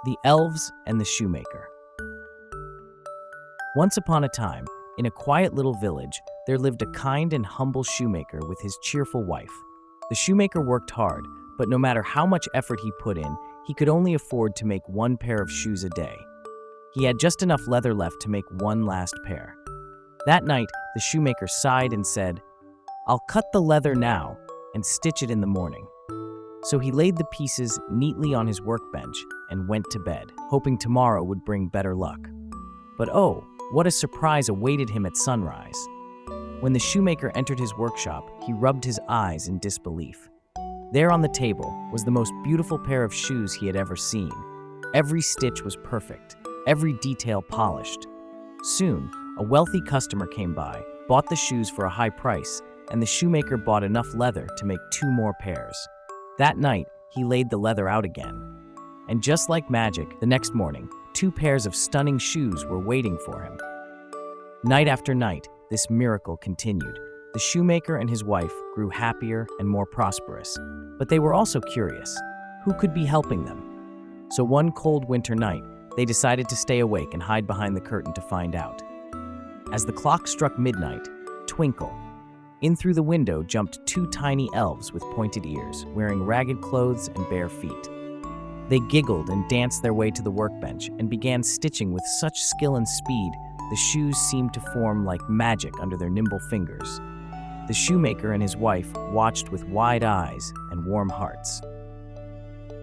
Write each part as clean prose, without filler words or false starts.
The Elves and the Shoemaker. Once upon a time, in a quiet little village, there lived a kind and humble shoemaker with his cheerful wife. The shoemaker worked hard, but no matter how much effort he put in, he could only afford to make one pair of shoes a day. He had just enough leather left to make one last pair. That night, the shoemaker sighed and said, "I'll cut the leather now and stitch it in the morning." So he laid the pieces neatly on his workbench and went to bed, hoping tomorrow would bring better luck. But oh, what a surprise awaited him at sunrise. When the shoemaker entered his workshop, he rubbed his eyes in disbelief. There on the table was the most beautiful pair of shoes he had ever seen. Every stitch was perfect, every detail polished. Soon, a wealthy customer came by, bought the shoes for a high price, and the shoemaker bought enough leather to make 2 more pairs. That night, he laid the leather out again. And just like magic, the next morning, 2 pairs of stunning shoes were waiting for him. Night after night, this miracle continued. The shoemaker and his wife grew happier and more prosperous, but they were also curious. Who could be helping them? So one cold winter night, they decided to stay awake and hide behind the curtain to find out. As the clock struck midnight, twinkle, in through the window jumped 2 tiny elves with pointed ears, wearing ragged clothes and bare feet. They giggled and danced their way to the workbench and began stitching with such skill and speed, the shoes seemed to form like magic under their nimble fingers. The shoemaker and his wife watched with wide eyes and warm hearts.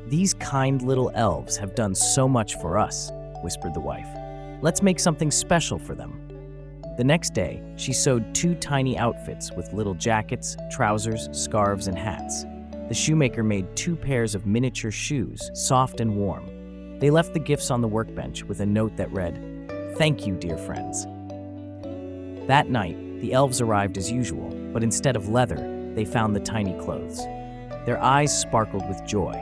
"These kind little elves have done so much for us," whispered the wife. "Let's make something special for them." The next day, she sewed 2 tiny outfits with little jackets, trousers, scarves, and hats. The shoemaker made 2 pairs of miniature shoes, soft and warm. They left the gifts on the workbench with a note that read, "Thank you, dear friends." That night, the elves arrived as usual, but instead of leather, they found the tiny clothes. Their eyes sparkled with joy.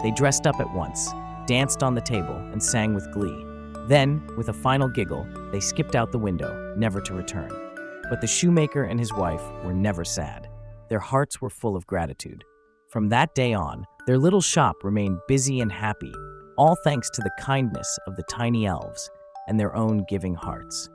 They dressed up at once, danced on the table, and sang with glee. Then, with a final giggle, they skipped out the window, never to return. But the shoemaker and his wife were never sad. Their hearts were full of gratitude. From that day on, their little shop remained busy and happy, all thanks to the kindness of the tiny elves and their own giving hearts.